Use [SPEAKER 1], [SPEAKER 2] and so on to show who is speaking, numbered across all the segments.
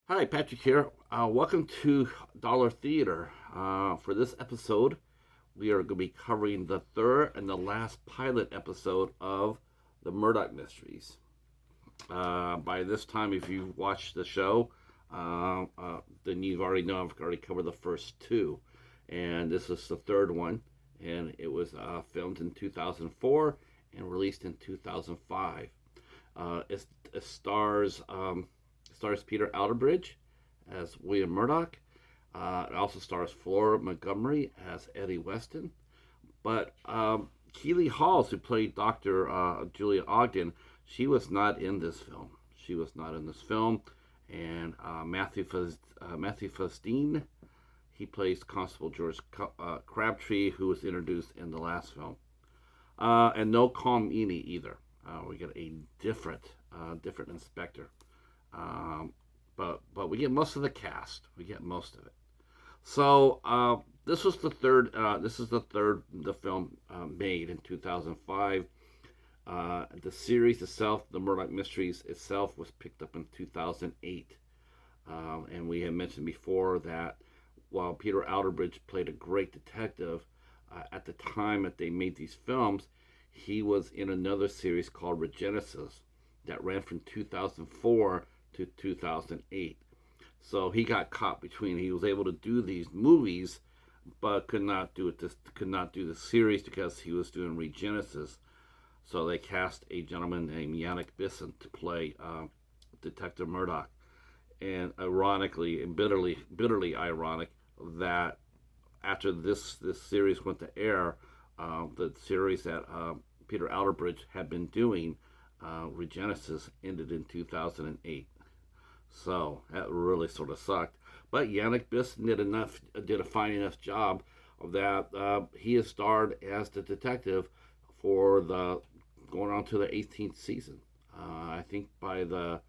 [SPEAKER 1] Hi, Patrick here. Welcome to Dollar Theater. For this episode, we are going to be covering the third and the last pilot episode of the Murdoch Mysteries. By this time, if you've watched the show, then you've already know I've already covered the first two, and this is the third one, and it was filmed in 2004 and released in 2005. It stars Peter Outerbridge as William Murdoch. It also stars Flora Montgomery as Eddie Weston. But Keeley Hawes, who played Dr. Julia Ogden, she was not in this film. She was not in this film. And Matthew Fastine, he plays Constable George Crabtree, who was introduced in the last film. And no Colm Meaney either. We get a different inspector. But we get most of the cast. We get most of it. So this was the third. This is the third the film made in 2005. The series itself, the Murdoch Mysteries itself, was picked up in 2008. And we had mentioned before that while Peter Outerbridge played a great detective, at the time that they made these films, he was in another series called Regenesis that ran from 2004 to 2008. So he got caught between. He was able to do these movies, but could not do the series because he was doing Regenesis. So they cast a gentleman named Yannick Bisson to play Detective Murdoch. And ironically, and bitterly ironic, that after this series went to air, the series that Peter Outerbridge had been doing, Regenesis, ended in 2008. So that really sort of sucked. But Yannick Bisson did a fine enough job of that. He has starred as the detective for the going on to the 18th season. I think by the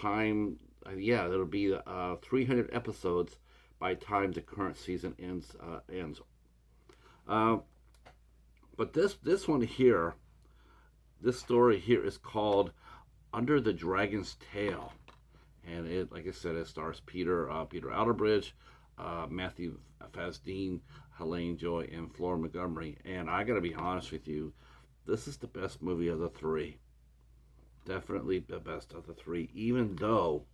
[SPEAKER 1] time, it'll be 300 episodes by the time the current season ends. Uh, but this one here, this story here is called Under the Dragon's Tail, and it, like I said, it stars Peter Outerbridge, Matthew Fastine, Helene Joy, and Flora Montgomery. And I gotta be honest with you, this is the best movie of the three. Definitely the best of the three, even though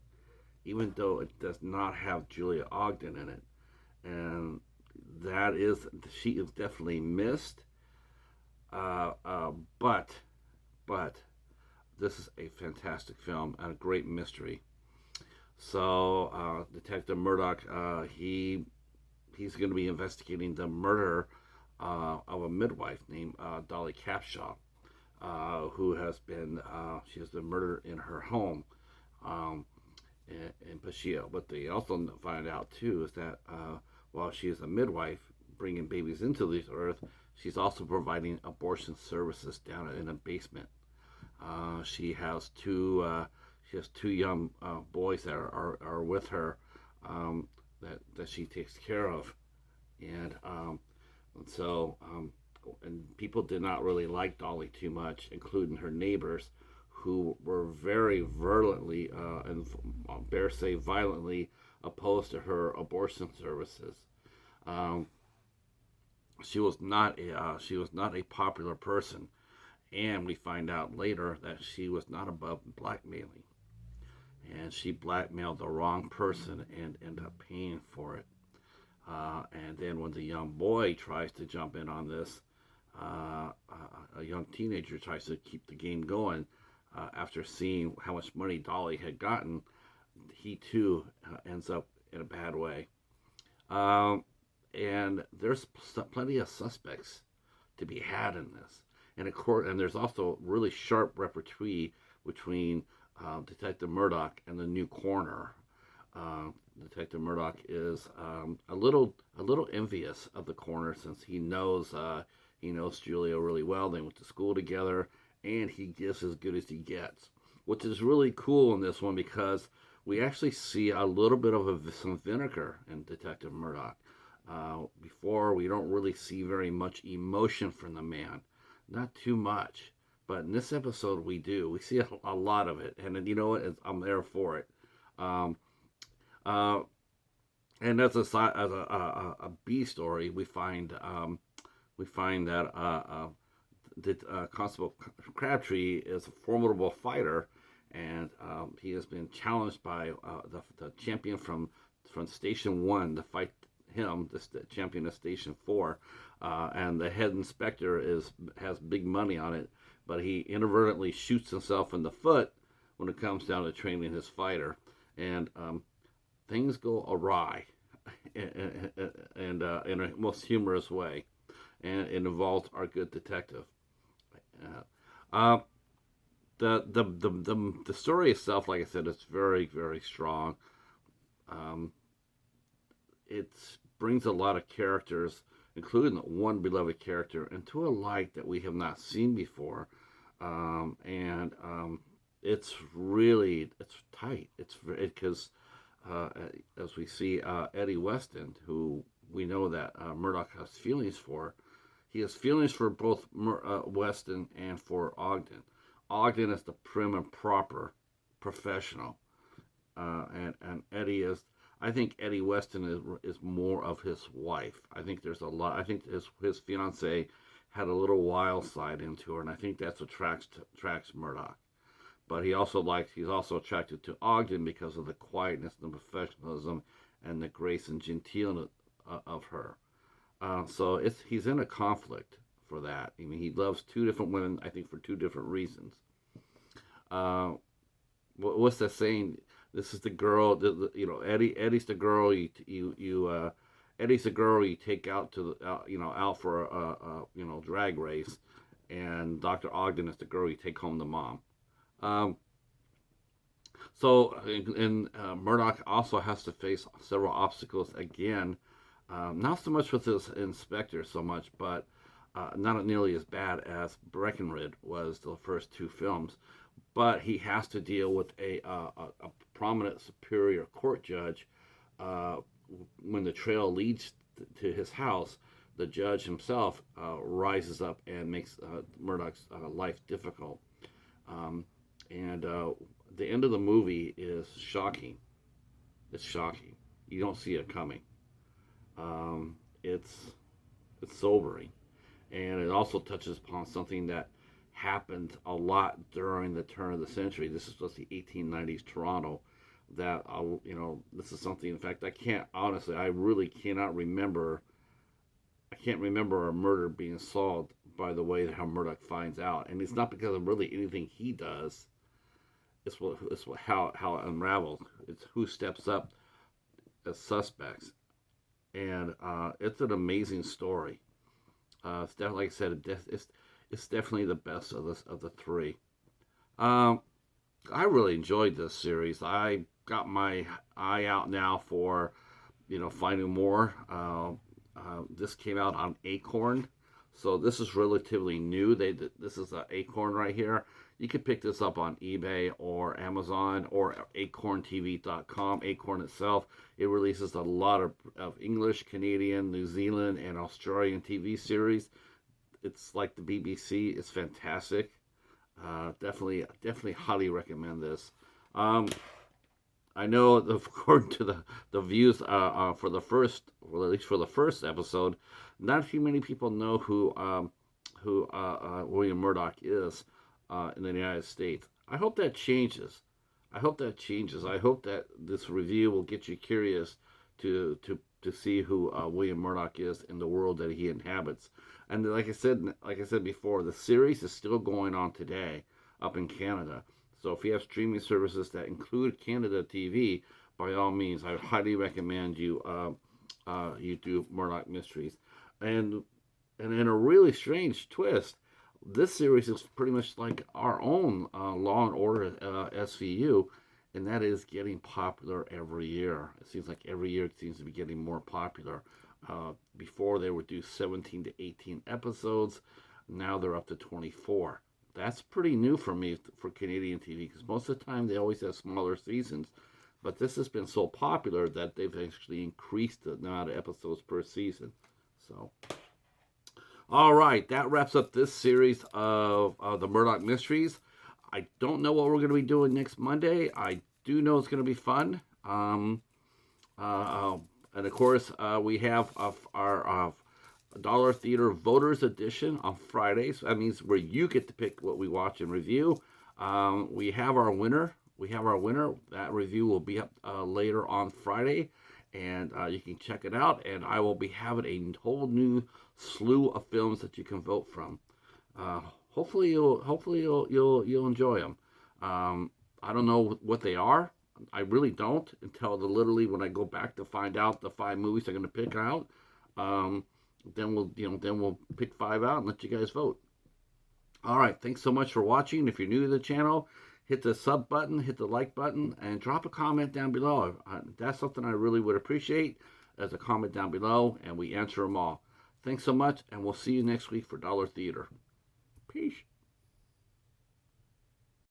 [SPEAKER 1] it does not have Julia Ogden in it, and she is definitely missed. Uh, uh, but but this is a fantastic film and a great mystery. So Detective Murdoch, he's going to be investigating the murder of a midwife named Dolly Capshaw, who has been she has been murdered in her home. Um, but they also find out too is that while she is a midwife bringing babies into this earth, she's also providing abortion services down in a basement. She has two young boys that are with her, that she takes care of, and so and people did not really like Dolly too much, including her neighbors, who were very virulently and dare say violently opposed to her abortion services. Um, she was not a popular person, and we find out later that she was not above blackmailing, and she blackmailed the wrong person and ended up paying for it. And then when the young boy tries to jump in on this, a young teenager tries to keep the game going. After seeing how much money Dolly had gotten, he too ends up in a bad way. Um, and there's plenty of suspects to be had in this. And of course, and there's also really sharp repertoire between Detective Murdoch and the new coroner. Uh, Detective Murdoch is a little envious of the coroner since he knows Julia really well. They went to school together, and he gives as good as he gets, which is really cool in this one because we actually see a little bit of some vinegar in Detective Murdoch. Before, we don't really see very much emotion from the man, not too much. But in this episode, we do. We see a lot of it, and you know what? I'm there for it. Um, uh, and as a B story, we find that Constable Crabtree is a formidable fighter, and he has been challenged by the champion from Station One to fight him, the champion of Station Four, and the head inspector has big money on it, but he inadvertently shoots himself in the foot when it comes down to training his fighter, and things go awry, and in a most humorous way, and it involves our good detective. Uh, the story itself, like I said, is very very strong. Um, it brings a lot of characters, including one beloved character, into a light that we have not seen before, and it's tight. It's because uh, as we see Eddie Weston, who we know that Murdoch has feelings for. He has feelings for both Weston and for Ogden. Ogden is the prim and proper professional, and Eddie is. I think Eddie Weston is more of his wife. I think there's a lot. I think his fiance had a little wild side into her, and I think that's what attracts Murdoch. But he's also attracted to Ogden because of the quietness and the professionalism and the grace and genteel of her. So he's in a conflict for that. I mean, he loves two different women, I think, for two different reasons. Uh, what's that saying? This is the girl. Eddie's the girl Eddie's the girl you take out to out for a drag race, and Dr. Ogden is the girl you take home to mom. Um, and Murdoch also has to face several obstacles again. Not so much with his inspector so much, but not nearly as bad as Breckenreid was the first two films. But he has to deal with a prominent superior court judge. uh, when the trail leads to his house. The judge himself rises up and makes Murdoch's life difficult. Um, and the end of the movie is shocking. It's shocking. You don't see it coming. Um, it's it's sobering, and it also touches upon something that happened a lot during the turn of the century. This is just the 1890s Toronto. That this is something. In fact, I can't honestly. I really cannot remember. I can't remember a murder being solved by the way how Murdoch finds out, and it's not because of really anything he does. How it unravels. It's who steps up as suspects, and it's an amazing story. It's definitely, like I said, it's definitely the best of the three. Um, I really enjoyed this series. I got my eye out now for finding more. This came out on Acorn, so this is relatively new. This is an Acorn right here. You can pick this up on eBay or Amazon or acorntv.com. Acorn itself, it releases a lot of English, Canadian, New Zealand, and Australian TV series. It's like the BBC. It's fantastic. Definitely highly recommend this. Um, I know, according to the views for the first, well, at least for the first episode, not too many people know who William Murdoch is in the United States. I hope that changes. I hope that changes. I hope that this review will get you curious to see who William Murdoch is in the world that he inhabits. And like I said before, the series is still going on today up in Canada. So if you have streaming services that include Canada TV, by all means, I highly recommend you do Murdoch Mysteries. And and in a really strange twist, this series is pretty much like our own Law and Order SVU, and that is getting popular every year. It seems like every year it seems to be getting more popular. Before they would do 17 to 18 episodes, now they're up to 24. That's pretty new for me for Canadian TV because most of the time they always have smaller seasons. But this has been so popular that they've actually increased the amount of episodes per season. So, all right, that wraps up this series of the Murdoch Mysteries. I don't know what we're going to be doing next Monday. I do know it's going to be fun. And of course, we have our Dollar Theater Voters Edition on Fridays. That means where you get to pick what we watch and review. We have our winner. That review will be up later on Friday, and you can check it out. And I will be having a whole new slew of films that you can vote from. Hopefully you'll enjoy them. I don't know what they are. I really don't until literally when I go back to find out the 5 movies I'm going to pick out. Then we'll pick 5 out and let you guys vote. All right, thanks so much for watching. If you're new to the channel, hit the sub button, hit the like button, and drop a comment down below. That's something I really would appreciate. As a comment down below, and we answer them all. Thanks so much, and we'll see you next week for Dollar Theater. Peace.